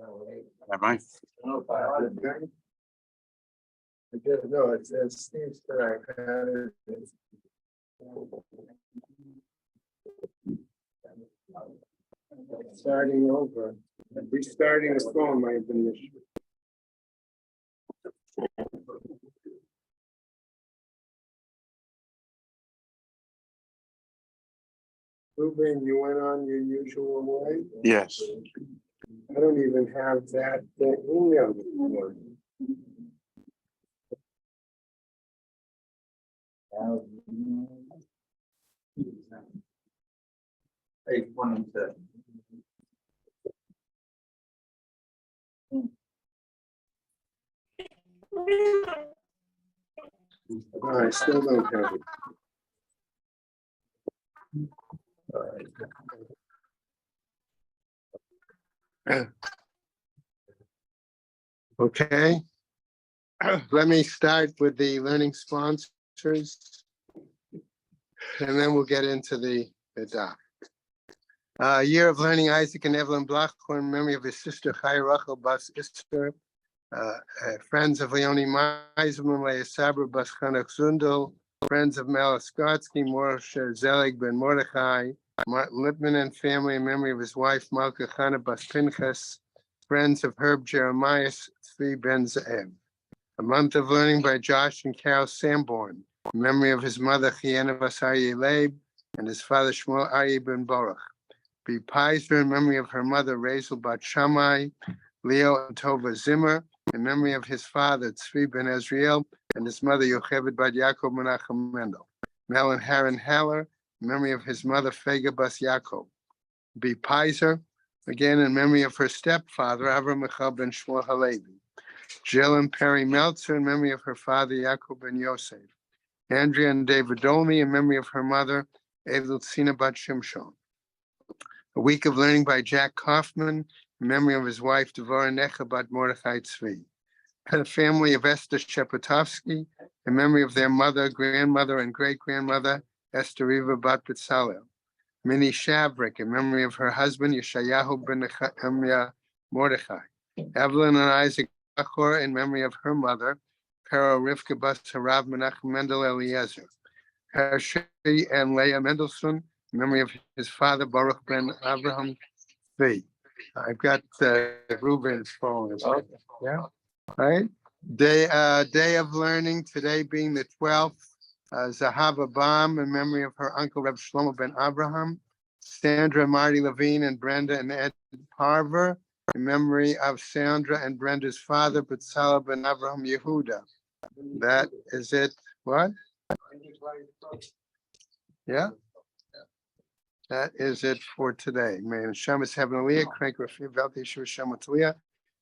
Am I? No, it's Steve's turn. Starting over. Restarting the phone might have been the issue. Ruben, you went on your usual way? Yes. I don't even have that email anymore. No, I still don't have it. All right. Okay. Let me start with the learning sponsors, and then we'll get into the doc. Year of Learning Isaac and Evelyn Blachor in memory of his sister Chaya Rachel Bas Ister, friends of Leonie Meisman, Leah Sabra Bas Chanach Zundel, friends of Mela Skotsky, Moshe Zelig Ben Mordechai, Martin Lippman and family in memory of his wife Malka Chana Bas Pinchas, friends of Herb Jeremiah Tzvi Ben Ze'ev. A month of learning by Josh and Carol Sanborn in memory of his mother Chiena Bas Aryeh Leib and his father Shmuel Aryeh Ben Baruch. Be Pizer in memory of her mother Razel Bat Shammai, Leo and Tova Zimmer in memory of his father Tzvi Ben Ezriel and his mother Yocheved Bat Yaakov Menachem Mendel. Mel and Haran Haller in memory of his mother Fega Bas Yaakov. Be Pizer again in memory of her stepfather Avram Michal Ben Shmuel Halevi. Jill and Perry Meltzer in memory of her father Yaakov Ben Yosef. Andrea and David Dolmy in memory of her mother Edeltzina Bat Shimshon. A week of learning by Jack Kaufman in memory of his wife Devorah Necha Bat Mordechai Tzvi. A family of Esther Shepatovsky in memory of their mother, grandmother, and great-grandmother Esther Riva Bat Betzalel. Minnie Shavrik in memory of her husband Yeshayahu Ben Nehemiah Mordechai. Evelyn and Isaac Bachor in memory of her mother, Pero Rivka Bas Harav Menachem Mendel Eliezer. Hershey and Leah Mendelssohn in memory of his father, Baruch Ben Abraham Tzvi. I've got Ruben's phone. Yeah. All right. Day of learning, today being the 12th. Zahava Baum in memory of her uncle, Reb Shlomo Ben Abraham. Sandra, Marty Levine, and Brenda and Ed Parver in memory of Sandra and Brenda's father, Betzalel Ben Abraham Yehuda. That is it. What? Yeah. That is it for today. May Shamas have an aliyah, crank Rafi, Valti Shur Shamatlia,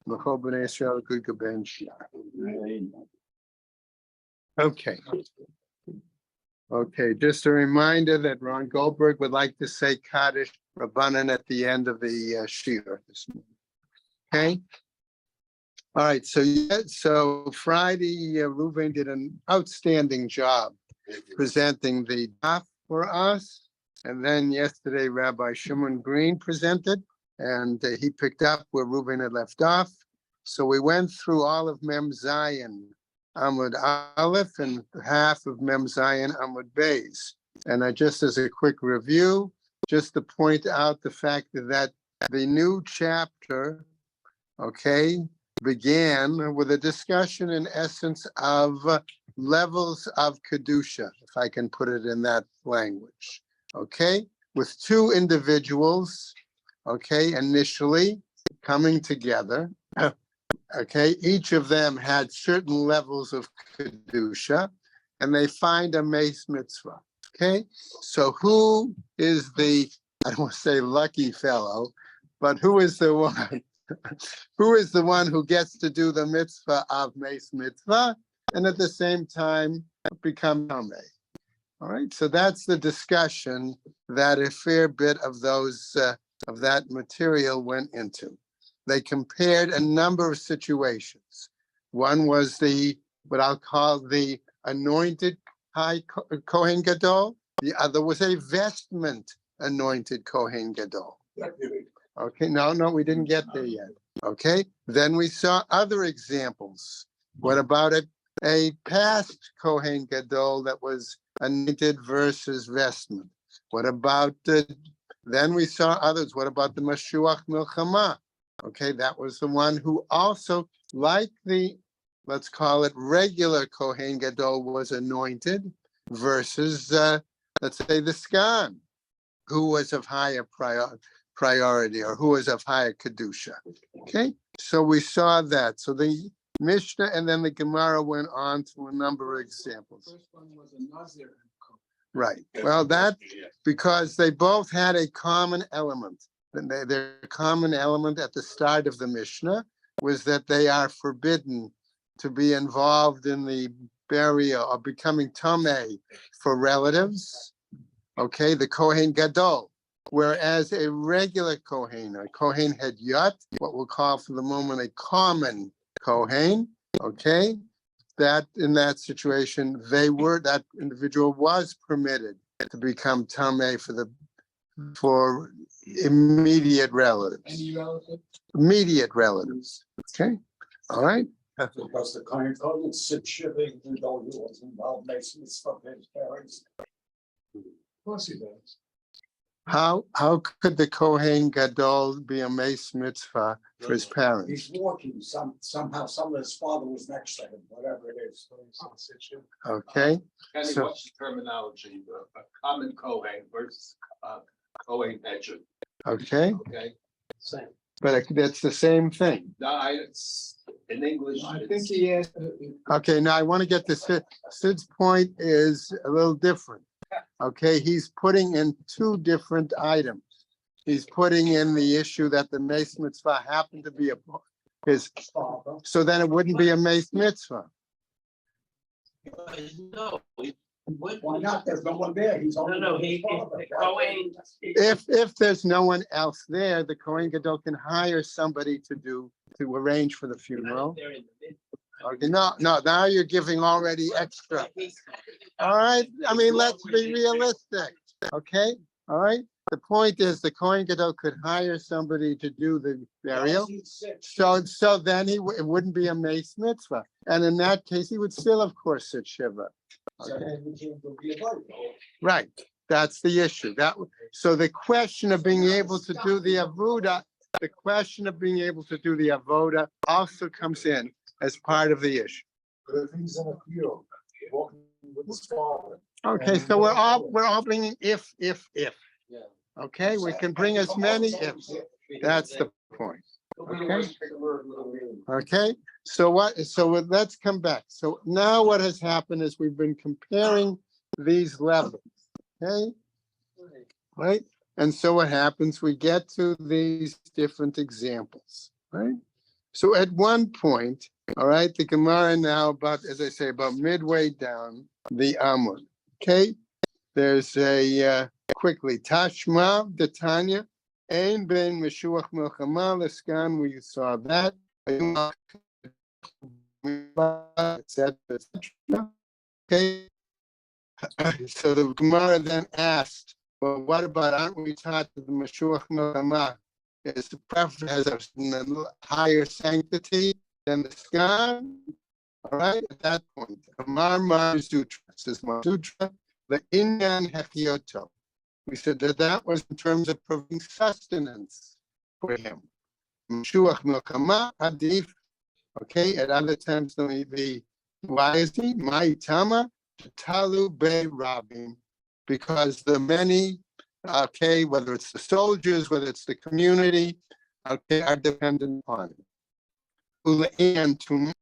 Mechol B'nai Yisrael, Good Gaben Shia. Okay. Okay, just a reminder that Ron Goldberg would like to say Kaddish Rabbanan at the end of the shiur this morning. Okay. All right. So Friday, Reuven did an outstanding job presenting the daf for us. And then yesterday, Rabbi Shimon Green presented, and he picked up where Reuven had left off. So we went through all of Mem Zayin, Amud Aleph, and half of Mem Zayin, Amud Beis. And just as a quick review, just to point out the fact that the new chapter, okay, began with a discussion in essence of levels of Kedusha, if I can put it in that language. Okay, with two individuals, okay, initially coming together, okay, each of them had certain levels of Kedusha, and they find a Meis Mitzvah, okay? So who is the, I don't want to say lucky fellow, but who is the one, who is the one who gets to do the mitzvah of Meis Mitzvah, and at the same time become Tameh? All right, so that's the discussion that a fair bit of those of that material went into. They compared a number of situations. One was the what I'll call the anointed high Kohen Gadol. The other was a vestment anointed Kohen Gadol. Okay, no, we didn't get there yet. Okay, then we saw other examples. What about a past Kohen Gadol that was anointed versus vestment? What about then we saw others. What about the Mashuach Milchama? Okay, that was the one who also, like the, let's call it regular Kohen Gadol, was anointed versus, let's say, the Skan, who was of higher priority or who was of higher Kedusha. Okay, so we saw that. So the Mishnah and then the Gemara went on to a number of examples. The first one was a Nazir. Right. Well, that because they both had a common element. Their common element at the start of the Mishnah was that they are forbidden to be involved in the burial or becoming tamei for relatives. Okay, the Kohen Gadol. Whereas a regular Kohen, a Kohen Hedyot, what we'll call for the moment a common Kohen, okay, that in that situation, that individual was permitted to become tamei for immediate relatives. Any relative? Immediate relatives. Okay, all right. Because the Kohen Gadol sit shivering, even though he was involved making his parents. Of course he does. How could the Kohen Gadol be a mace mitzvah for his parents? He's walking, somehow his father was next to him, whatever it is. Okay, Kenny, So- what's the terminology, a common Kohen versus Kohen Hedger, okay, okay? Same. but that's the same thing. No, it's, in English, I think it's, he asked. Okay, now I want to get to Sid's point is a little different. Okay, he's putting in two different items. He's putting in the issue that the mace mitzvah happened to be his, Father. so then it wouldn't be a mace mitzvah. No, Why not? There's no one there. He's only. No, with his he- father. the Kohen- If there's no one else there, the Kohen Gadol can hire somebody to arrange for the funeral. Okay, no, now you're giving already extra. All right, I mean, let's be realistic, okay? All right, the point is the Kohen Gadol could hire somebody to do the burial. So then it wouldn't be a mace mitzvah. And in that case, he would still, of course, sit shiva. Right, that's the issue. So the question of being able to do the avoda, also comes in as part of the issue. But if he's in a field, walking with his father. Okay, so we're all bringing if. Yeah. Okay, we can bring as many ifs. That's the point. Okay. Okay, so let's come back. So now what has happened is we've been comparing these levels. Okay, right? And so what happens, we get to these different examples, right? So at one point, all right, the Gemara now as I say, about midway down the Amud. Okay, there's a quickly Tashma the Tanya, Ein Ben Meshuach Milchama Leskan. We saw that. Okay, so the Gemara then asked, well, what about, aren't we taught that the Meshuach Milchama is the preference has a higher sanctity than the Skan? All right, at that point, Amar Mar Sutra says Mar Sutra, the Inyan Hechioto. We said that was in terms of providing sustenance for him. Meshuach Milchama Adif. Okay, at other times the why is he? Ma'itama Talu Be Rabim, because the many, okay, whether it's the soldiers, whether it's the community, okay, are dependent upon it. Ule'an to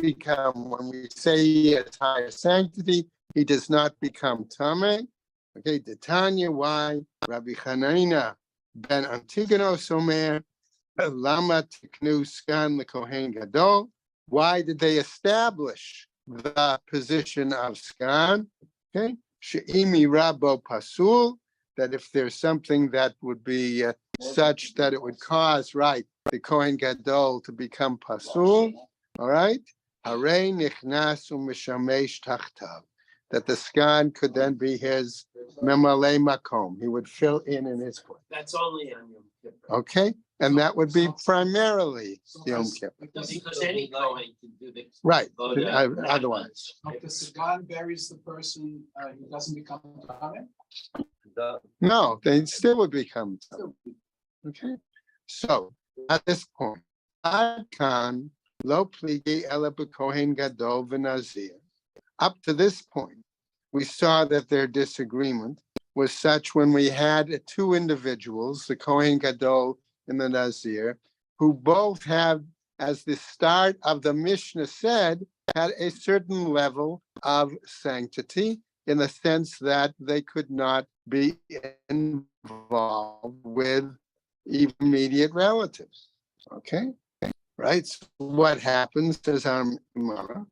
become, when we say he has higher sanctity, he does not become Tameh. Okay, the Tanya, why? Rabbi Hanina ben Antigonos Omer, Lama Tiknu Skan the Kohen Gadol. Why did they establish the position of Skan? Okay, She'imi Rabo Pasul, that if there's something that would be such that it would cause, right, the Kohen Gadol to become Pasul, all right? Harei nichnas u'mishamesh tachtav, that the skan could then be his memalei makom. He would fill in his place. That's only on Yom Kippur. Okay, and that would be primarily Yom Kippur. Because any Kohen can do the. Right, go to- otherwise. If the Sagan buries the person, he doesn't become Kohen? No, they still would become. Okay, so at this point, Ad Kan lo pligi ela b'kohen gadol v'nazir. Up to this point, we saw that their disagreement was such when we had two individuals, the Kohen Gadol and the Nazir, who both had, as the start of the Mishnah said, had a certain level of sanctity in the sense that they could not be involved with immediate relatives. Okay, right? So what happens is our Gemara,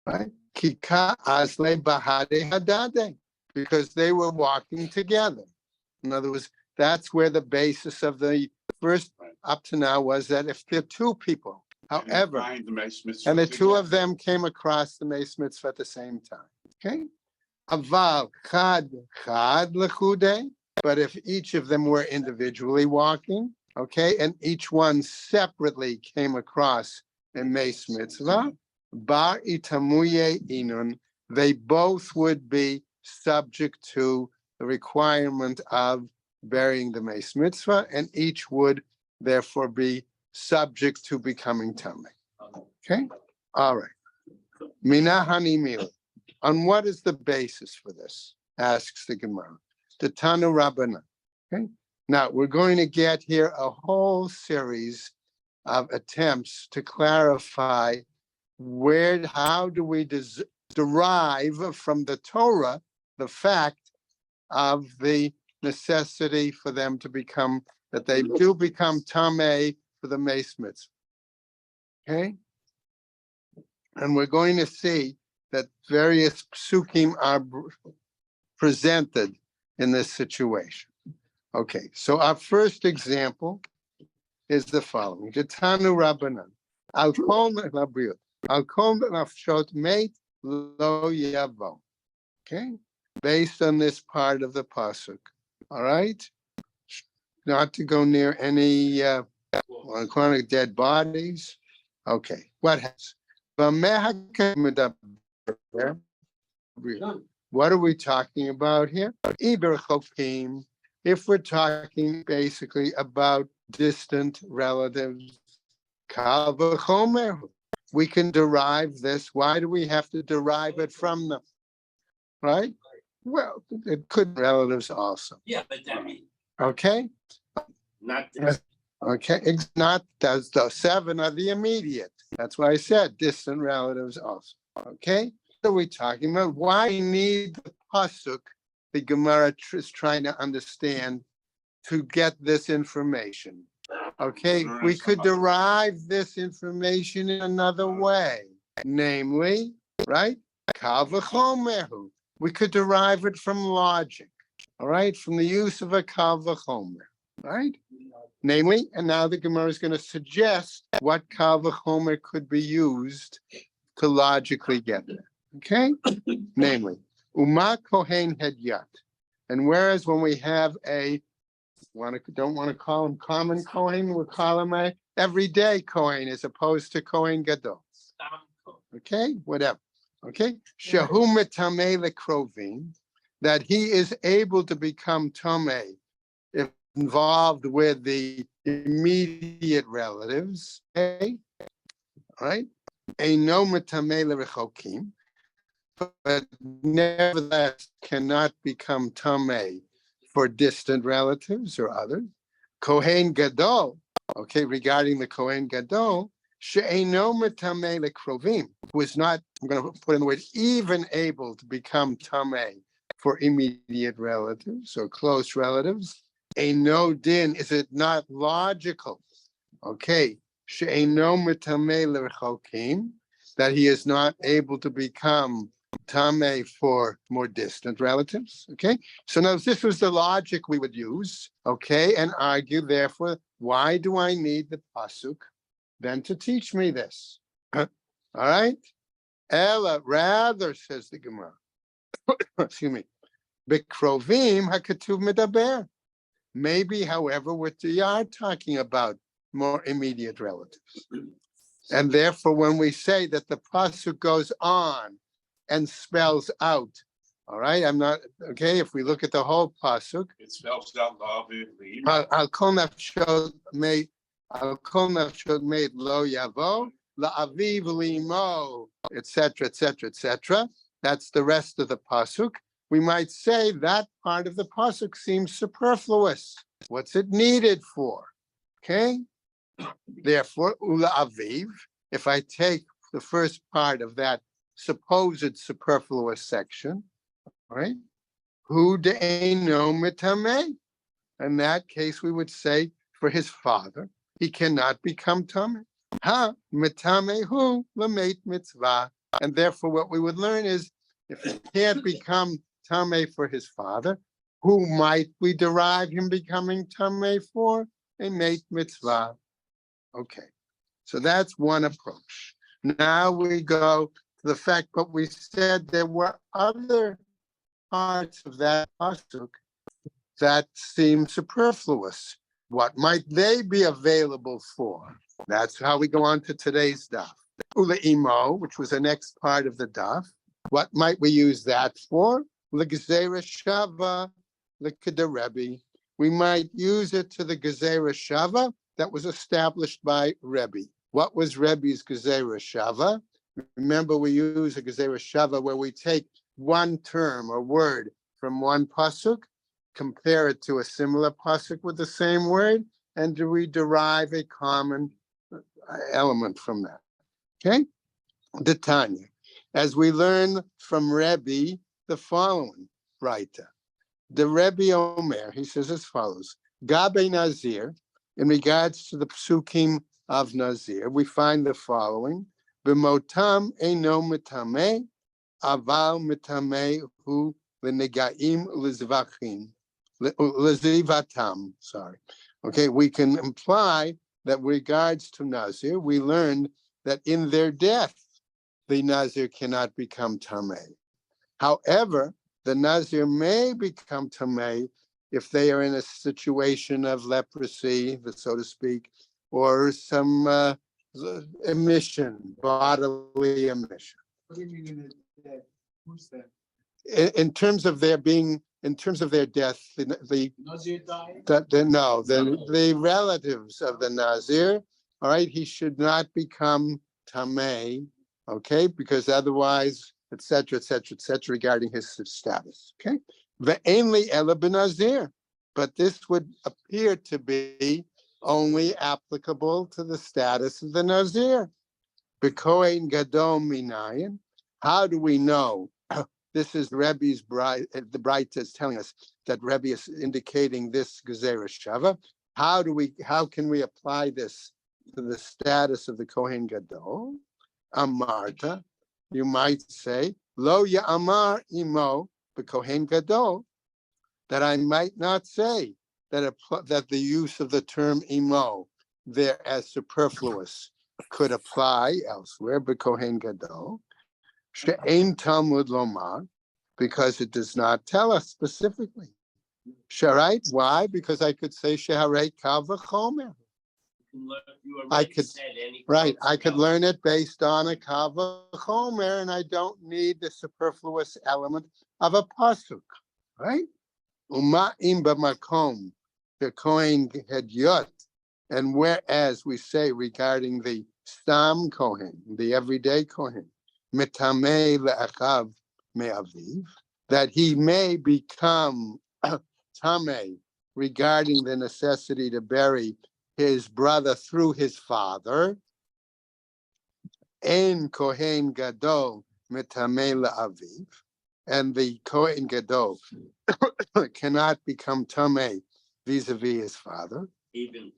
right? Kika asle bahade hadade, because they were walking together. In other words, that's where the basis of the first up to now was that if there are two people, however, and the two of them came across the Mace Mitzvah at the same time. Okay, aval chad lechude, but if each of them were individually walking, okay, and each one separately came across a Mace Mitzvah, bar itamuye inun, they both would be subject to the requirement of burying the Mace Mitzvah, and each would therefore be subject to becoming Tameh. Okay, all right. Minahani mila. On what is the basis for this? Asks the Gemara. The Tanu Rabbana. Okay. Now we're going to get here a whole series of attempts to clarify how do we derive from the Torah the fact of the necessity for them to become, that they do become Tameh for the Mace Mitzvah. Okay? And we're going to see that various psukim are presented in this situation. Okay, so our first example is the following. Jatanu Rabbanan. Al kol nafshot meit lo yavo. Okay, based on this part of the pasuk. All right, not to go near any chronic dead bodies. Okay, what happens? What are we talking about here? If we're talking basically about distant relatives, we can derive this. Why do we have to derive it from them? Right? Well, it could be relatives also. Yeah, but that means Okay? not this. Okay, it's not, that's the seven are the immediate. That's why I said distant relatives also. Okay? What are we talking about? Why need the pasuk? The Gemara is trying to understand to get this information. Okay, we could derive this information in another way, namely, right? Kal v'chomer. We could derive it from logic, all right, from the use of a kal v'chomer, right? Namely, and now the Gemara is going to suggest what kal v'chomer could be used to logically get there. Okay, namely, Uma Kohen Hedyat. And whereas when we have don't want to call him common Kohen, we'll call him a everyday Kohen as opposed to Kohen Gadol. Okay, whatever. Okay, Shahu Metameh Lekrovim, that he is able to become Tameh if involved with the immediate relatives. Okay, all right. Eino Metameh Lerechokim, but nevertheless cannot become Tameh for distant relatives or others. Kohen Gadol, okay, regarding the Kohen Gadol, she'eino metameh lekrovim, who is not, I'm going to put in the word, even able to become Tameh for immediate relatives or close relatives. Eino din, is it not logical? Okay, she'eino metameh lerechokim, that he is not able to become Tameh for more distant relatives. Okay, so now this was the logic we would use, okay, and argue, therefore, why do I need the pasuk then to teach me this? All right, Ella, rather, says the Gemara. Excuse me. Bikrovim hakatuv medaber. Maybe, however, we are talking about more immediate relatives. And therefore, when we say that the pasuk goes on and spells out, all right, I'm not, okay, if we look at the whole pasuk, It spells out la'aviv. I'll kol nafshot made lo yavo, la'aviv limo, etc., etc., etc. That's the rest of the pasuk. We might say that part of the pasuk seems superfluous. What's it needed for? Okay. Therefore, ula aviv, if I take the first part of that supposed superfluous section, right? Hu de'eino mitame. In that case, we would say for his father, he cannot become tameh. Ha mitame hu lameit mitzvah. And therefore, what we would learn is if he can't become tameh for his father, who might we derive him becoming tameh for? A meit mitzvah. Okay, so that's one approach. Now we go to the fact, but we said there were other parts of that pasuk that seem superfluous. What might they be available for? That's how we go on to today's daf. Ula imo, which was the next part of the daf. What might we use that for? L'gzeira shava, l'keda Rebbe. We might use it to the gezerah shava that was established by Rebbe. What was Rebbe's gezerah shava? Remember, we use a gezerah shava where we take one term or word from one pasuk, compare it to a similar pasuk with the same word, and we derive a common element from that. Okay? The Tanya. As we learn from Rebbe, the following writer. The Rebbe Omer, he says as follows, Gabe Nazir, in regards to the psukim of Nazir, we find the following, B'motam eino mitame, aval mitame hu l'negaim l'zivatam, sorry. Okay, we can imply that regards to Nazir, we learned that in their death, the Nazir cannot become tameh. However, the Nazir may become tameh if they are in a situation of leprosy, so to speak, or some emission, bodily emission. What do you mean in the dead? Who's that? In terms of their death, the Nazir died? the relatives of the Nazir, all right, he should not become tameh, okay, because otherwise, etc., regarding his status, okay? Ve'enli ela b'nazir, but this would appear to be only applicable to the status of the Nazir. B'kohen gadol minayin, how do we know? This is Rebbe's bride. The bride is telling us that Rebbe is indicating this gezerah shava. How can we apply this to the status of the Kohen Gadol? Amarta, you might say, Lo ya'amar imo b'Kohen Gadol, that I might not say that the use of the term imo there as superfluous could apply elsewhere, b'Kohen Gadol. She'ein Talmud lomar, because it does not tell us specifically. Sharait, why? Because I could say sheharei kal v'chomer. I could learn it based on a kal v'chomer, and I don't need the superfluous element of a pasuk, right? Uma'im b'makom v'kohen hedyot, and whereas we say regarding the stam kohen, the everyday kohen, mitamei le'achav me'aviv, that he may become tamei regarding the necessity to bury his brother through his father. Ein kohen gadol mitamei le'aviv, and the kohen gadol cannot become tamei vis-a-vis his father. Even.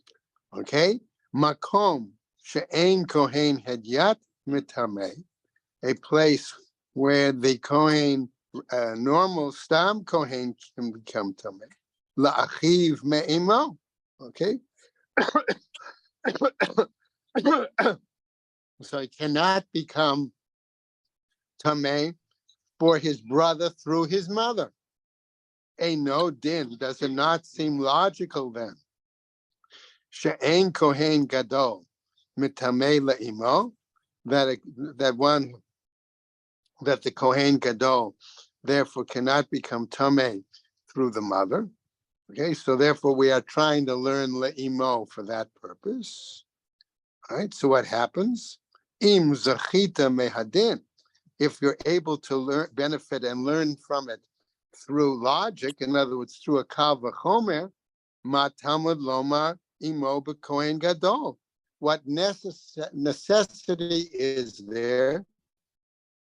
Okay, makom she'ein kohen hedyat mitamei, a place where the Kohen, normal stam Kohen can become tameh. La'achiv me'imo, okay? So it cannot become tamei for his brother through his mother. A no din, does it not seem logical then? She'ein kohen gadol mitamei le'imo, that the kohen gadol therefore cannot become tamei through the mother. Okay, so therefore we are trying to learn le'imo for that purpose. All right, so what happens? Im zachita mehadin, if you're able to learn, benefit and learn from it through logic, in other words, through a kal v'chomer, ma talmud lomar imo b'kohen gadol. What necessity is there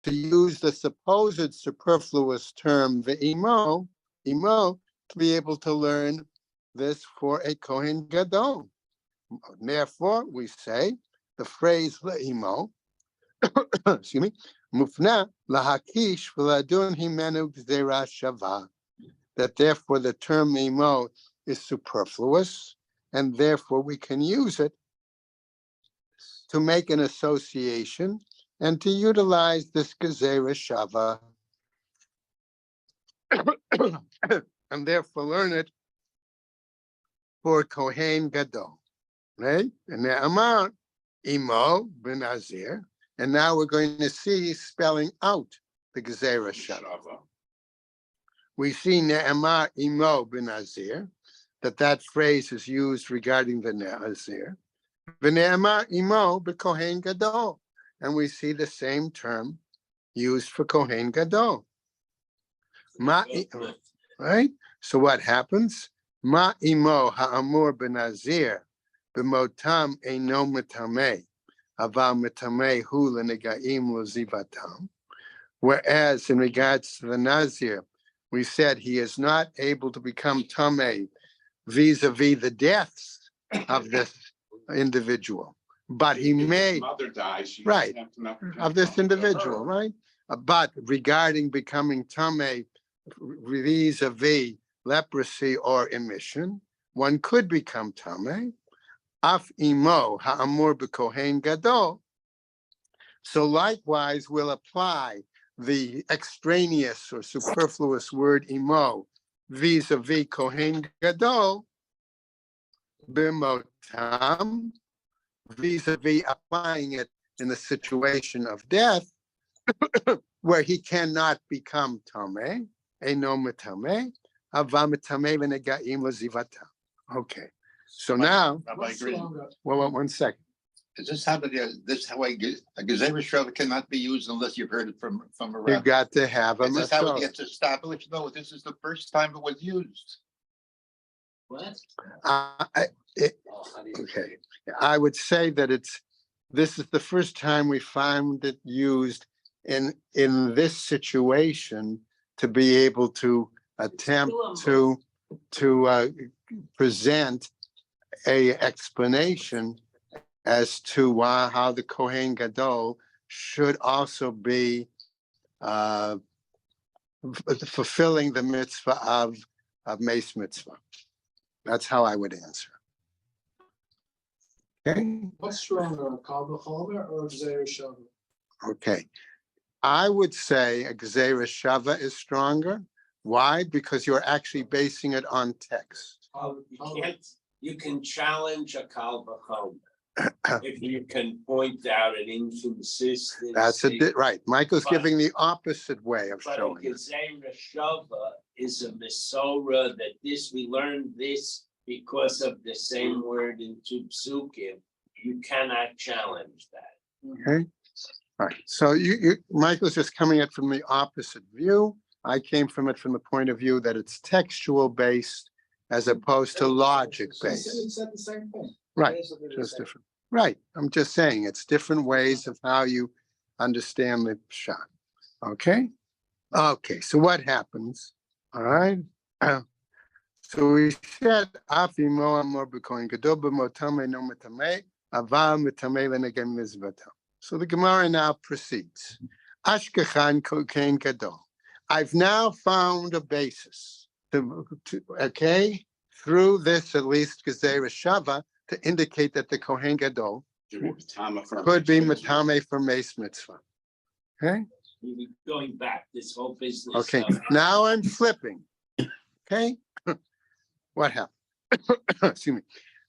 to use the supposed superfluous term ve'imo, imo, to be able to learn this for a kohen gadol? Therefore, we say the phrase le'imo, excuse me, mufna lahakish v'ladun himenu gzera shava, that therefore the term imo is superfluous, and therefore we can use it to make an association and to utilize this gzera shava, and therefore learn it for kohen gadol, right? And the amount imo benazir. And now we're going to see spelling out the Gezerah Shava. We see Ne'emar imo benazir, that phrase is used regarding the Nazir. V'ne'emar imo b'kohen gadol. And we see the same term used for kohen gadol. Right? So what happens? Ma imo ha'amur benazir b'motam eino metameh. Whereas in regards to the Nazir, we said he is not able to become tamei vis-a-vis the deaths of this individual, but he may, Mother dies. She right, doesn't have to not of this become individual, her. right? But regarding becoming tamei vis-a-vis leprosy or emission, one could become tamei. Af imo ha'amur b'kohen gadol. So likewise, we'll apply the extraneous or superfluous word imo vis-a-vis kohen gadol b'motam, vis-a-vis applying it in the situation of death, where he cannot become tameh, eino metameh, ava metameh v'negaim l'zivatam. Okay, so now, Rabbi Green, well, 1 second. Is this how a Gezerah Shava cannot be used unless you've heard it from a You rabbi? got to have a Is this how it Masorah. gets established? No, this is the first time it was used. What? Okay, I would say that this is the first time we found it used in this situation to be able to attempt to present a explanation as to how the Kohen Gadol should also be fulfilling the mitzvah of Mace Mitzvah. That's how I would answer. Okay. What's stronger, a kal v'chomer or a gzera shava? Okay. I would say a Gezerah Shava is stronger. Why? Because you're actually basing it on text. You can challenge a kal v'chomer if you can point out an inconsistency. That's right. Michael's giving the opposite way of But a showing it. Gezerah Shava is a Masorah that we learned this because of the same word in two psukim. You cannot challenge that. Okay. All right. So Michael's just coming at from the opposite view. I came from it from the point of view that it's textual based as opposed to logic based. It's the same thing. Right. Basically the Just same. different. Right. I'm just saying it's different ways of how you understand the shot. Okay. Okay. So what happens? All right. So we said afimo amor b'kohen gadol b'motamei no metamei aval metamei lenegem mizvatam. So the Gemara now proceeds. Ashkechan kohen gadol. I've now found a basis to okay, through this at least Gezerah Shava to indicate that the Kohen Gadol could be Matame for Mace Mitzvah. Okay, We were going back, this whole business. Okay, stuff. now I'm flipping. Okay? What happened? Excuse me.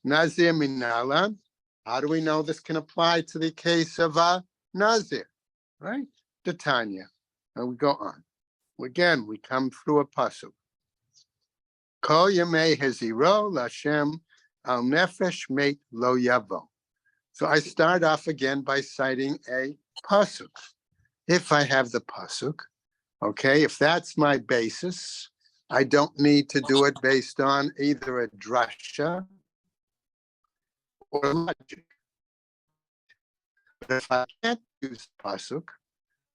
Nazir minala. How do we know this can apply to the case of Nazir? Right? The Tanya. And we go on. Again, we come through a pasuk. Kol yamei heziro lashem al nefesh meit lo yavo. So I start off again by citing a pasuk. If I have the pasuk, okay, if that's my basis, I don't need to do it based on either a drasha or logic. But if I can't use pasuk,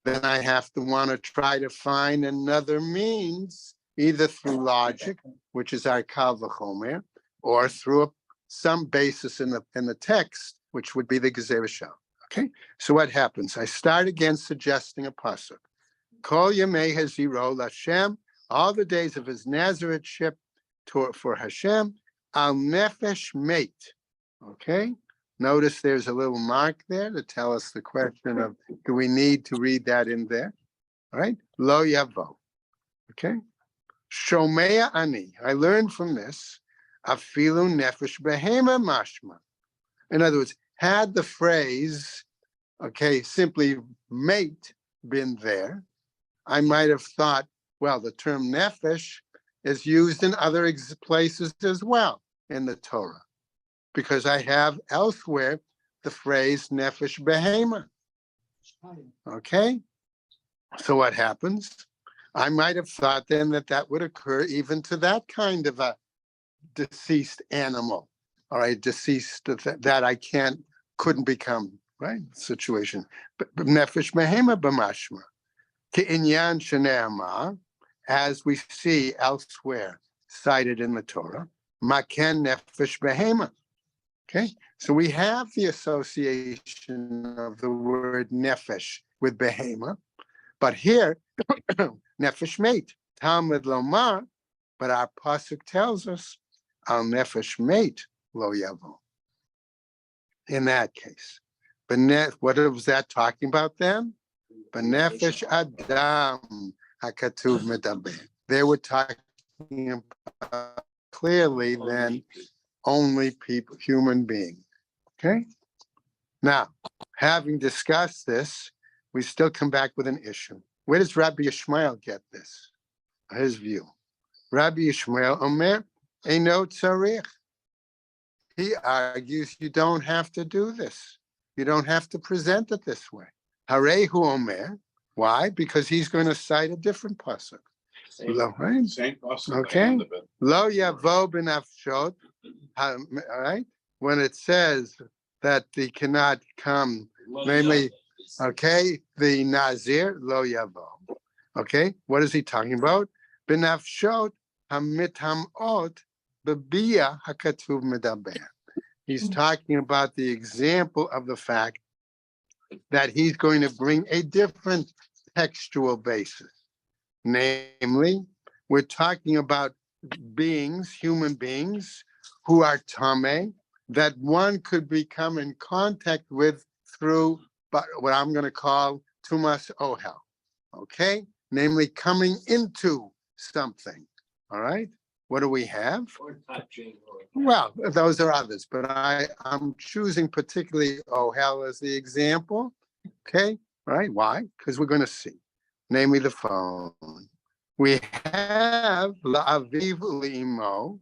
then I have to want to try to find another means, either through logic, which is our kal v'chomer, or through some basis in the text, which would be the gezerah shel. Okay, so what happens? I start again suggesting a pasuk. Kol yamei haziro l'Hashem, all the days of his Nazarethship for Hashem, al nefesh meit. Okay, notice there's a little mark there to tell us the question of, do we need to read that in there? All right, lo yavo. Okay, shomea ani. I learned from this, afilu nefesh behema mashma. In other words, had the phrase, okay, simply mate been there, I might have thought, well, the term nefesh is used in other places as well in the Torah, because I have elsewhere the phrase nefesh behema. Okay, so what happens? I might have thought then that would occur even to that kind of a deceased animal, all right, deceased that I couldn't become, right, situation. But nefesh behema b'mashma. Ke'inyan shene'amar, as we see elsewhere cited in the Torah, maken nefesh behema. Okay, so we have the association of the word nefesh with behema, but here nefesh mate, Talmud lomar, but our pasuk tells us al nefesh mate lo yavo. In that case, but what was that talking about then? Benefesh Adam Hakatuv Medaber. They were talking about clearly then only people, human beings. Okay. Now, having discussed this, we still come back with an issue. Where does Rabbi Yishmael get this? His view. Rabbi Yishmael Omer, Eino Tzarich. He argues you don't have to do this. You don't have to present it this way. Harehu Omer. Why? Because he's going to cite a different pasuk. Right? Same pasuk. Okay. Lo yavo b'nafshot. All right. When it says that they cannot come, namely, okay, the Nazir lo yavo. Okay. What is he talking about? B'nafshot hamitamot b'bia hakatuv medaber. He's talking about the example of the fact that he's going to bring a different textual basis. Namely, we're talking about beings, human beings, who are tameh, that one could become in contact with through what I'm going to call tumas ohel. Okay? Namely, coming into something. All right? What do we have? Or touching. Well, those are others, but I'm choosing particularly ohel as the example. Okay, right? Why? Because we're going to see, namely the phone. We have la'aviv li'imo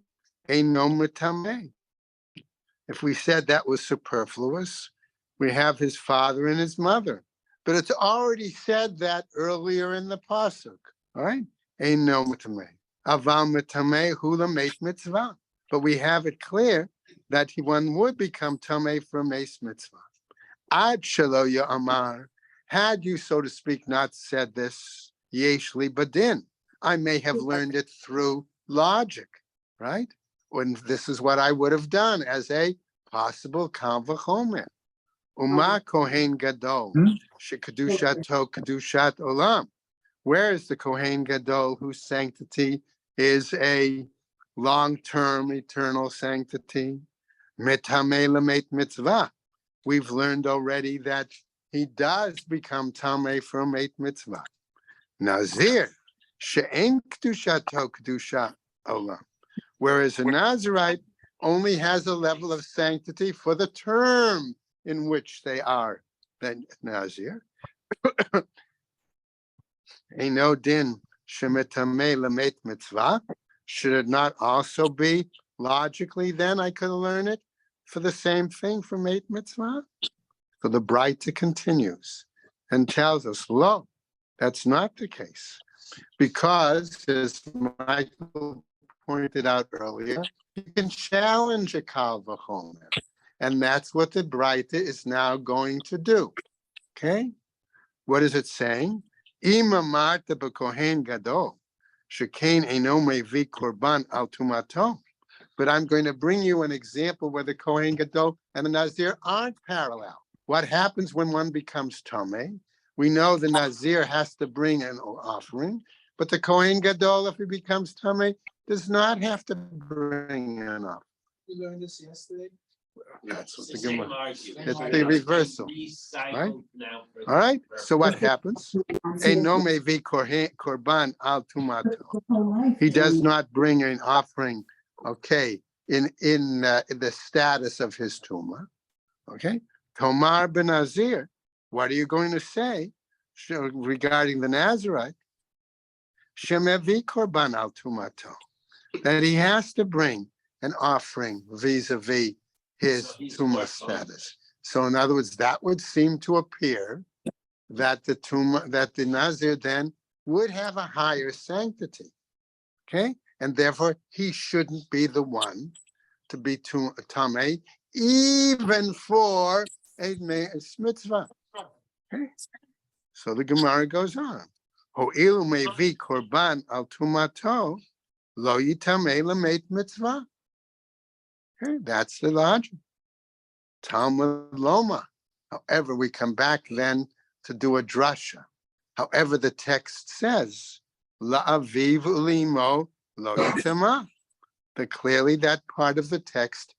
eino metameh. If we said that was superfluous, we have his father and his mother, but it's already said that earlier in the pasuk. All right, eino metameh. Aval metameh hula meis mitzvah. But we have it clear that one would become tameh from meis mitzvah. Ad shelo ya'amar, had you, so to speak, not said this, yeshli badin, I may have learned it through logic, right? When this is what I would have done as a possible kal v'chomer. Uma kohen gadol, shekadushato kadushat olam. Where is the kohen gadol whose sanctity is a long-term eternal sanctity? Metameh lamet mitzvah. We've learned already that he does become Tameh from 8 mitzvah. Nazir, she'en kedushato kedusha olam. Whereas a Nazirite only has a level of sanctity for the term in which they are the Nazir. Eino din shemetameh lamet mitzvah. Should it not also be logically then I could learn it for the same thing from 8 mitzvah? So the Braita continues and tells us, lo, that's not the case. Because, as Michael pointed out earlier, you can challenge a Kal V'chomer. And that's what the Braita is now going to do. Okay? What is it saying? Ima marta b'kohen gadol, shekain eino mevi korban al tumato. But I'm going to bring you an example where the Kohen Gadol and the Nazir aren't parallel. What happens when one becomes Tomei? We know the Nazir has to bring an offering, but the Kohen Gadol, if he becomes Tomei, does not have to bring an offering. We learned this yesterday. That's what It's the the same Gemara. argument. It's the reversal. Right? All right. So what happens? Eino mevi korban al tumato. He does not bring an offering. Okay, in the status of his tumah. Okay, Tomar ben Nazir. What are you going to say regarding the Nazirite? Shemevi korban al tumato. That he has to bring an offering vis-a-vis his tumah status. So in other words, that would seem to appear that the Nazir then would have a higher sanctity. Okay, and therefore he shouldn't be the one to be tamei, even for a mitzvah. Okay, so the Gemara goes on. Ho'ilu mevi korban al tumato lo yitamei lemeit mitzvah. Okay, that's the logic. Talmud Loma. However, we come back then to do a drasha. However, the text says, la'aviv ulimo lo yitama. But clearly that part of the text,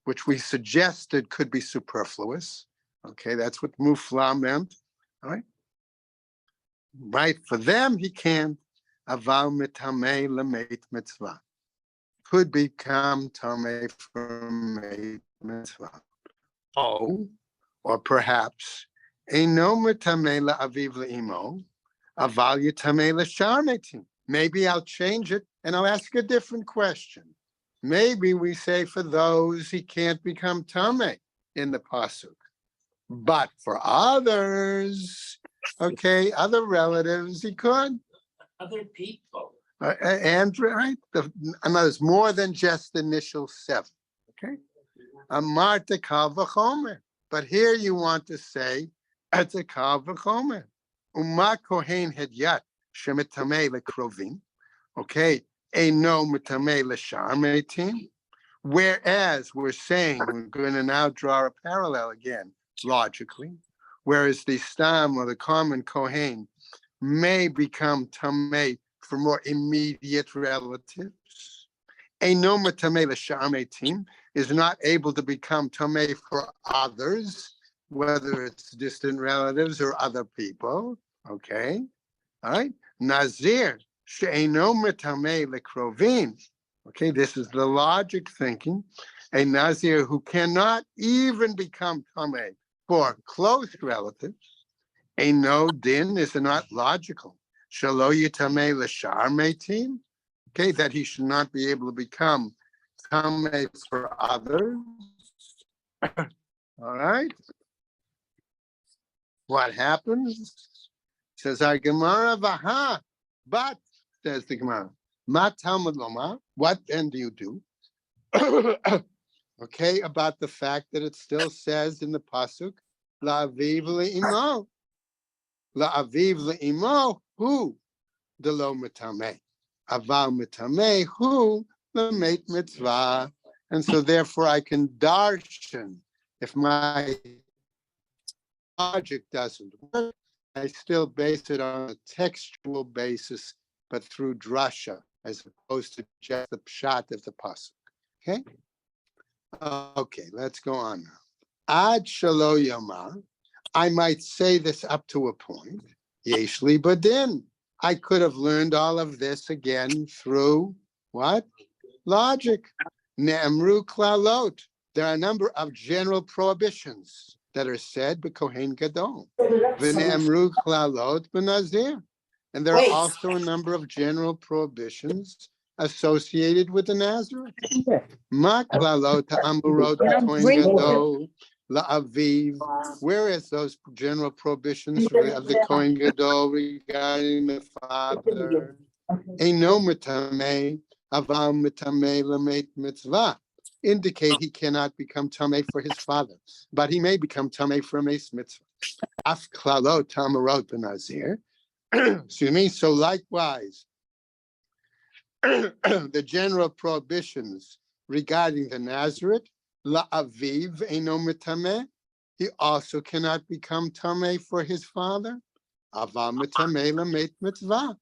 which we suggested could be superfluous. Okay, that's what mufla meant. All right. Right, for them, he can't. Aval mitamei lemeit mitzvah. Could become tamei from meit mitzvah. Oh, or perhaps eino mitamei la'aviv le'imo, aval yitamei l'shar meitim. Maybe I'll change it and I'll ask a different question. Maybe we say for those he can't become tamei in the pasuk, but for others, okay, other relatives he could. Other people. And right, and there's more than just the initial 7. Okay, Amarta kal v'chomer. But here you want to say it's a kal v'chomer. Uma kohen hedyat shemitamei lekrovim. Okay, eino mitamei l'shar meitim. Whereas we're saying we're going to now draw a parallel again logically. Whereas the stam or the common kohen may become tamei for more immediate relatives. Eino mitamei l'shar meitim is not able to become tamei for others, whether it's distant relatives or other people. Okay, all right. Nazir she'eino mitamei lekrovim. Okay, this is the logic thinking. A Nazir who cannot even become tamei for close relatives. A no din is not logical. Shalo yitamei l'shar meitim. Okay, that he should not be able to become tamei for others. All right. What happens? Says our Gemara, Vaha. But, says the Gemara, Ma Talmud Loma. What then do you do? Okay, about the fact that it still says in the pasuk, La'aviv le'imo. La'aviv le'imo, who? The lo mitameh. Aval mitameh, who? The meit mitzvah. And so therefore I can darshan. If my logic doesn't work, I still base it on a textual basis, but through drasha, as opposed to just the pshat of the pasuk. Okay? Okay, let's go on now. Ad shalo yomar, I might say this up to a point. Yeshli Badin. I could have learned all of this again through what? Logic. Ne'emru klalot. There are a number of general prohibitions that are said by Kohen Gadol. V'ne'emru klalot b'nazir. And there are also a number of general prohibitions associated with the Nazareth. Ma klalot ha'amurot b'Kohen Gadol la'aviv. Whereas those general prohibitions of the Kohen Gadol regarding the father, eino mitameh aval mitameh lamet mitzvah, indicate he cannot become tameh for his father, but he may become tameh for a mace mitzvah. Af klalot tamarot b'nazir. Excuse me. So likewise, the general prohibitions regarding the Nazareth, la'aviv eino mitameh, he also cannot become tameh for his father. Aval mitameh lamet mitzvah,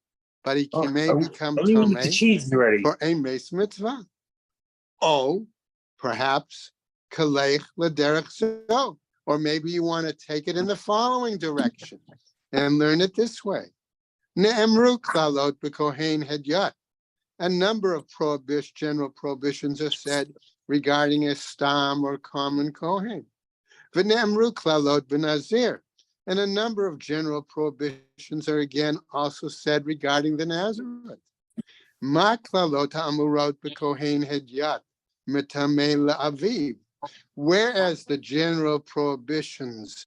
but he may become tameh for a mace mitzvah. Oh, perhaps kalech l'derech zo, or maybe you want to take it in the following direction and learn it this way. Ne'emru klalot b'kohen hedyot. A number of general prohibitions are said regarding a stam or common kohen. V'ne'emru klalot b'nazir. And a number of general prohibitions are again also said regarding the Nazareth. Ma klalot ha'amurot b'kohen hedyot mitameh la'aviv. Whereas the general prohibitions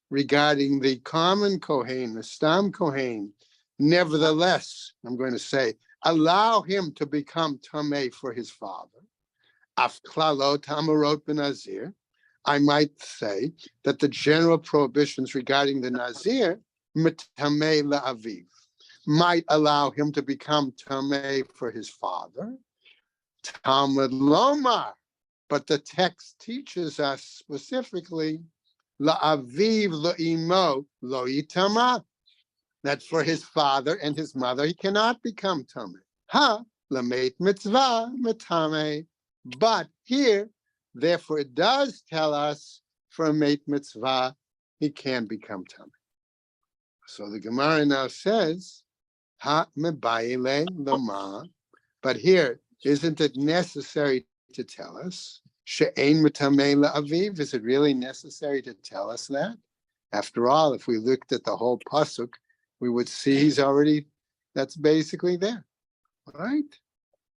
regarding the common kohen, the stam kohen, nevertheless, I'm going to say, allow him to become tameh for his father. Af klalot ha'amurot b'nazir. I might say that the general prohibitions regarding the Nazir, mitameh la'aviv, might allow him to become tameh for his father. Talmud lomar, but the text teaches us specifically la'aviv lo'imo lo yitama, that for his father and his mother he cannot become tameh. Ha lamet mitzvah mitameh, but here, therefore, it does tell us for a mate mitzvah, he can become tameh. So the Gemara now says, ha mebayile lama, but here, isn't it necessary to tell us, she'ein mitameh la'aviv? Is it really necessary to tell us that? After all, if we looked at the whole pasuk, we would see he's already, that's basically there, right?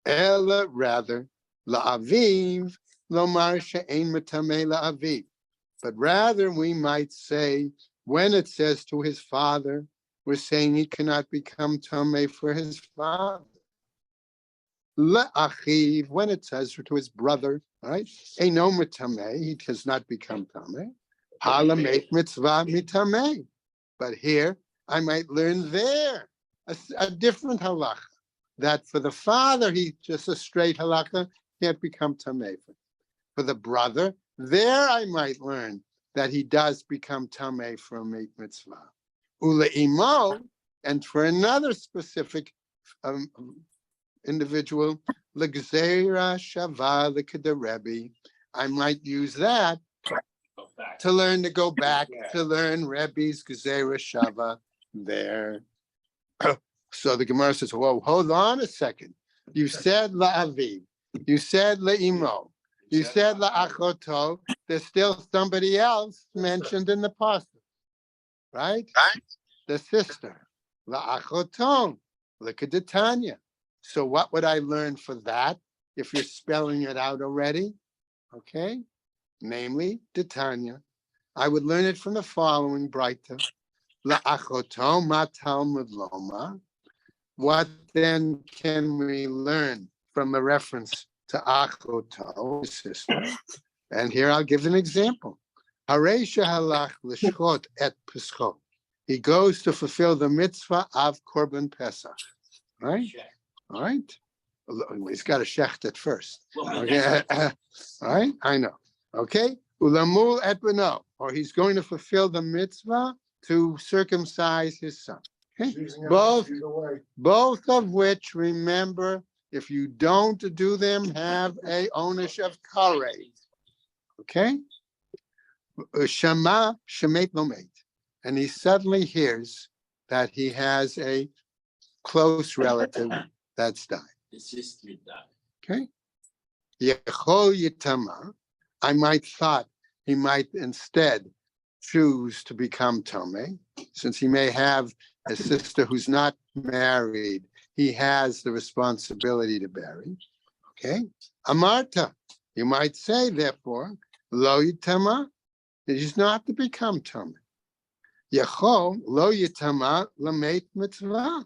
Ella rather, la'aviv, lomar she'ein mitameh la'aviv. But rather we might say, when it says to his father, we're saying he cannot become tameh for his father. La'achiv, when it says to his brother, right? Eino mitameh, he does not become tameh. Halamet mitzvah mitameh. But here, I might learn there a different halacha, that for the father, he just a straight halacha, can't become tameh. For the brother, there I might learn that he does become tameh for a mate mitzvah. Ule'imo, and for another specific individual, l'gzeira shava l'kedarebi, I might use that to learn to go back to learn Rebbe's gzeira shava there. So the Gemara says, whoa, hold on a second. You said la'aviv, you said la'imo, you said la'achoto, there's still somebody else mentioned in the pasuk, right? The sister, la'achoton, look at the Tanya. So what would I learn for that if you're spelling it out already? Okay, namely, the Tanya. I would learn it from the following Braita. La'achoto ma Talmud loma. What then can we learn from the reference to achoto, sister? And here I'll give an example. Hareisha halach l'shchot et peschot. He goes to fulfill the mitzvah of Korban Pesach. Right? All right. He's got to shecht it first. Okay. All right. I know. Okay. Ulamul et beno, or he's going to fulfill the mitzvah to circumcise his son. Okay. Both of which, remember, if you don't do them, have a ownership of karet. Okay. Shama shemet lomet, and he suddenly hears that he has a close relative that's died. The sister died. Okay. Yechol yitama. I might thought he might instead choose to become Tomei, since he may have a sister who's not married. He has the responsibility to bury. Okay. Amarta. You might say, therefore, lo yitama. It is not to become Tomei. Yechol lo yitama lamet mitzvah.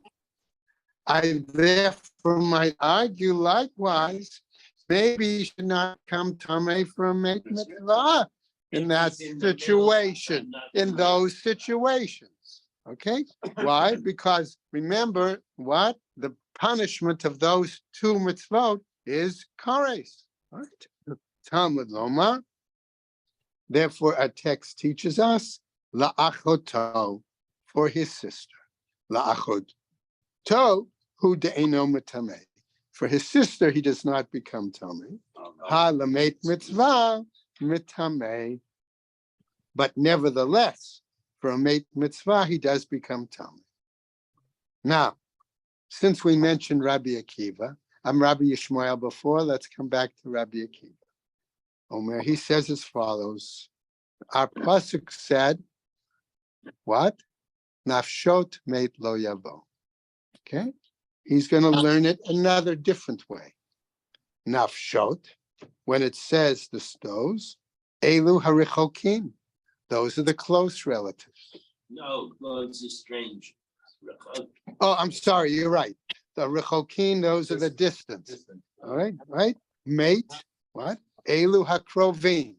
I therefore might argue likewise, maybe you should not come Tomei from a mitzvah in that situation, in those situations. Okay? Why? Because remember what? The punishment of those two mitzvot is kares. Right? Talmud Lomar. Therefore, our text teaches us la'achoto, for his sister. La'achoto, who de'eno mitameh. For his sister, he does not become tameh. Ha lamet mitzvah mitameh. But nevertheless, for a mate mitzvah, he does become tameh. Now, since we mentioned Rabbi Akiva, I'm Rabbi Yishmael before, let's come back to Rabbi Akiva. Omer, he says as follows. Our pasuk said, what? Nafshot meit lo yavo. Okay? He's going to learn it another different way. Nafshot, when it says the stoves, elu harichokim, those are the close relatives. No, those are strange. Oh, I'm sorry, you're right. The richokim, those are the distance. All right, right? Mate, what? Elu hakrovim,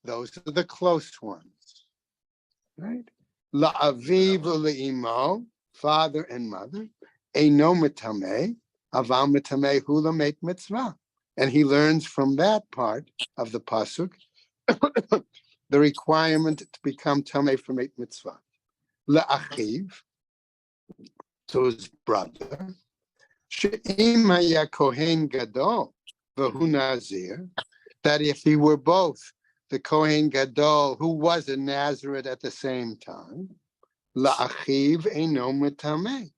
those are the close ones. Right? La'aviv u'le'imo, father and mother. Eino mitameh, aval mitameh hu lamet mitzvah. And he learns from that part of the pasuk the requirement to become tameh from a mitzvah. La'achiv, to his brother. She'im haya kohen gadol v'hu nazir, that if he were both the kohen gadol who was a Nazirite at the same time, la'achiv eino mitameh,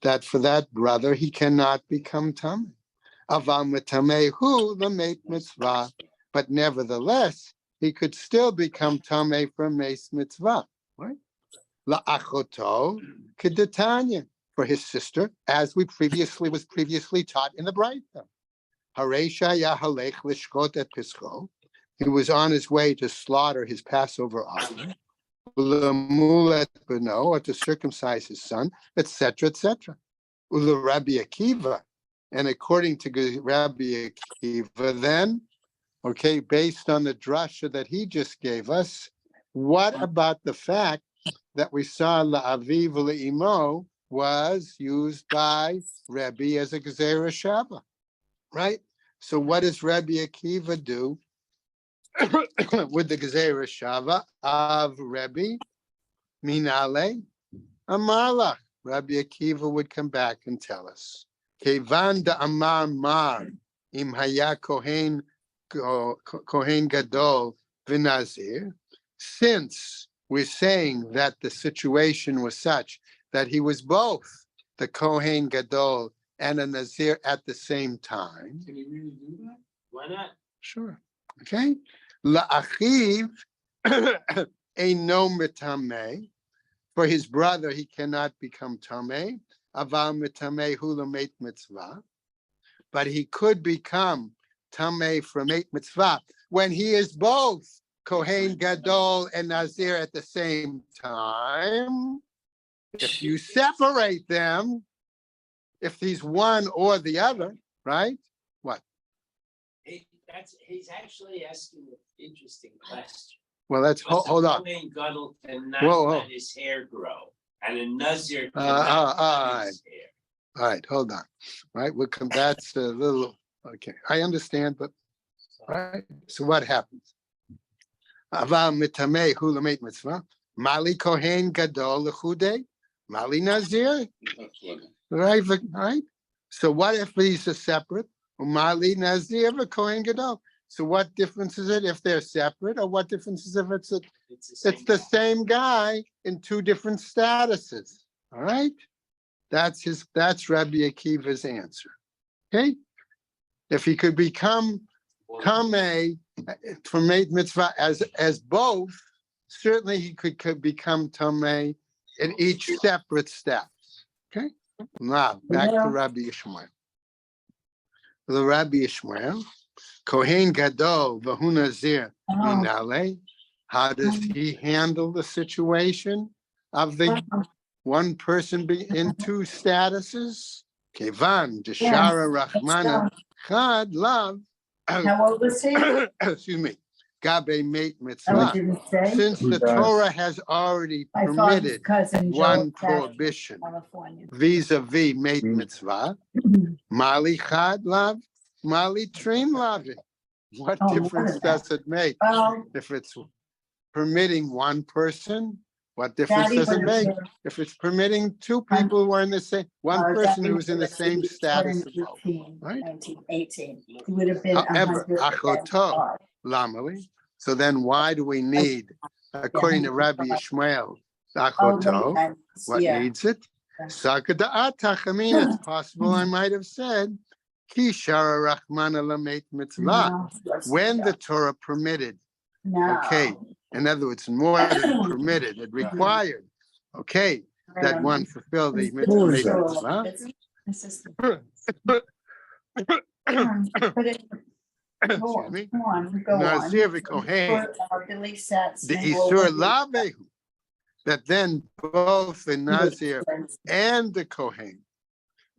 that for that brother he cannot become tameh. Aval mitameh hu lamet mitzvah, but nevertheless he could still become tameh from meis mitzvah. Right? La'achoto kedetanya, for his sister, as was previously taught in the Braita. Haresha yahalech lishkot et pischo. He was on his way to slaughter his Passover offering. L'mulet beno, or to circumcise his son, etc., etc. Rabbi Akiva, and according to Rabbi Akiva, then, okay, based on the drasha that he just gave us, what about the fact that we saw la'aviv le'imo was used by Rabbi as a gezerah shava, right? So what does Rabbi Akiva do with the gezerah shava of Rabbi Minale Amalach? Rabbi Akiva would come back and tell us, Kevan da Amar Mar im haya kohen gadol v'nazir, since we're saying that the situation was such that he was both the Kohen Gadol and a Nazir at the same time. Can you really do that? Why not? Sure. Okay. La'achiv eino mitameh, for his brother he cannot become tameh. Aval mitameh hu lamet mitzvah, but he could become tameh from eight mitzvah when he is both Kohen Gadol and Nazir at the same time. If you separate them, if he's one or the other, right? What? He's actually asking an interesting question. Well, let's hold on. Kohen Gadol cannot Whoa. let his hair grow, and a Nazir all cannot right. let his hair. All right, hold on. Right, we'll come. That's a little okay. I understand, but right. So what happens? Aval mitameh hu lamet mitzvah. Mali Kohen Gadol lechude. Mali Nazir. Right, right. So what if these are separate? Mali Nazir Kohen Gadol. So what difference is it if they're separate, or what difference is if it's It's it's the same guy in two different statuses? All right? That's Rabbi Akiva's answer. Okay? If he could become Tameh from Meit Mitzvah as both, certainly he could become Tameh in each separate steps. Okay? Now, back to Rabbi Ishmael. The Rabbi Ishmael, Kohen Gadol, Vahu Nazir, Minale. How does he handle the situation of the one person be in two statuses? Kevan, Deshara Rahmana, Chad, love. How old was he? Excuse me. Gabe Meit Oh, it Mitzvah. didn't say. Since the Torah has already I thought his permitted cousin Joe one Jackson, prohibition California. vis-a-vis Meit Mitzvah, Mali Chad love, Mali Train loving. What Oh, difference what is that? does it make Well, if it's permitting one person? What difference Daddy does it would make have if it's permitting two people who are in the same, one person who's in the same status of both? Right? 1918. He would have been However, 105. Lamali. So then why do we need, according to Rabbi Ishmael, Achoto, what needs it? Sakada'atach, I mean, it's possible I might have said, Ki shara Rahmana lamet mitzvah, when the Torah permitted. Okay, in other words, more than permitted, it required, okay, that one fulfill the mitzvah. Excuse me. Nazir v'kohen, the Isur Lavehu, that then both the Nazir and the Kohen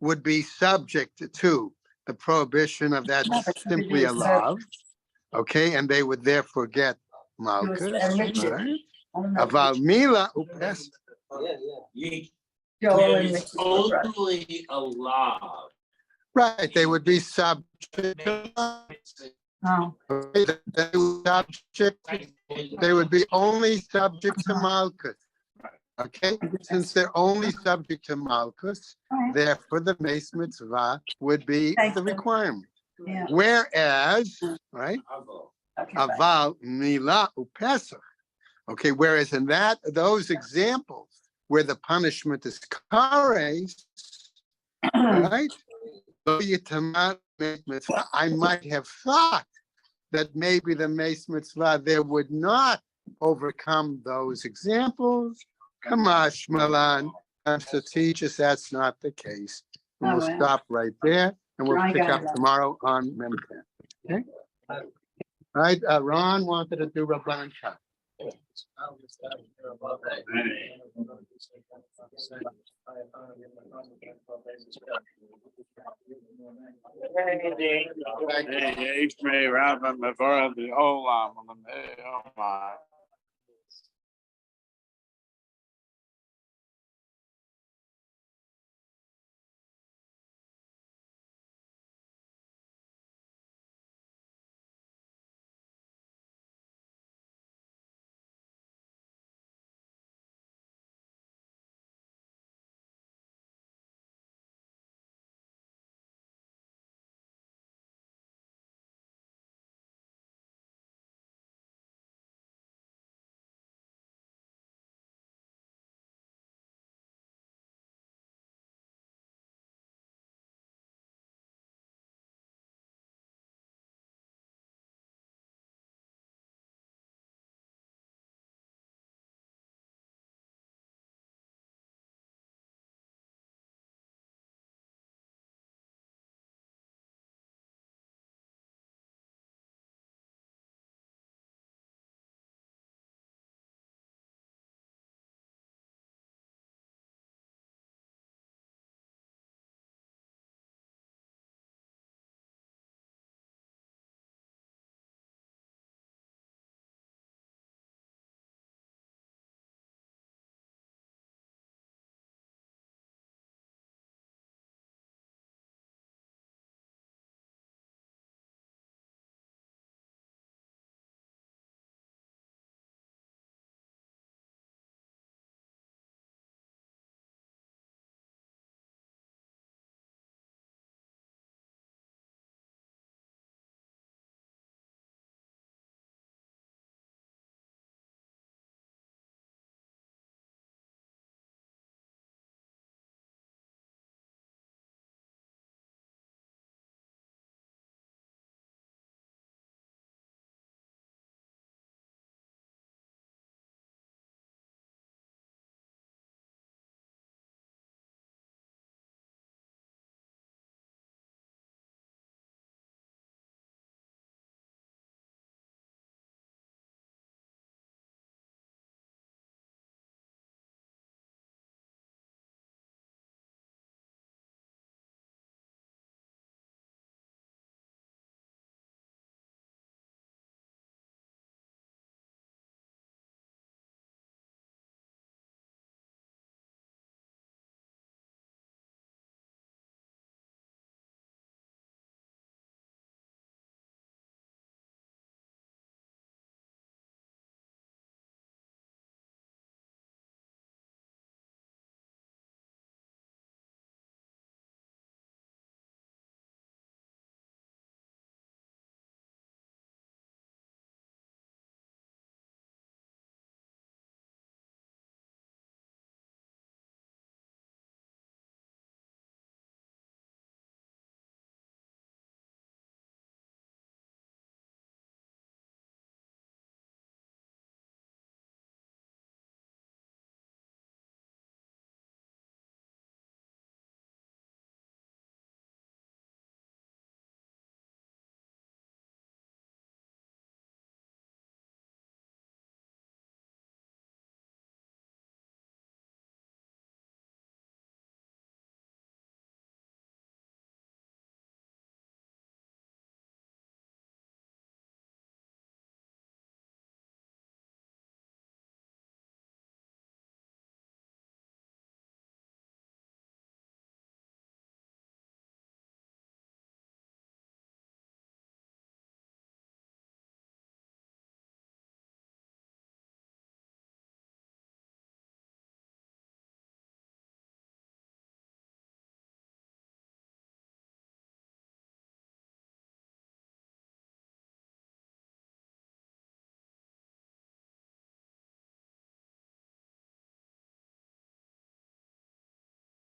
would be subject to the prohibition of that simply a law, okay, and they would therefore get Malchus, right? Aval Mila Upes. Joel and It's Richard were brothers. only a law. Right, they would be subject to Oh, they would be only subject to Malchus. Okay, since they're only subject to Malchus, therefore the Meis Mitzvah would be the requirement. yeah. Whereas, right, Okay, bye. Aval Mila Upesach. Okay, whereas in those examples where the punishment is kares, right? I might have thought that maybe the Meis Mitzvah there would not overcome those examples. Kamash Malan comes to teach us that's not the case. And we'll stop right there and we'll pick up tomorrow on Memkan. Okay? All right, Ron wanted to do Rabban Shah. Hey, Rabbi, Mevorah, the Olam,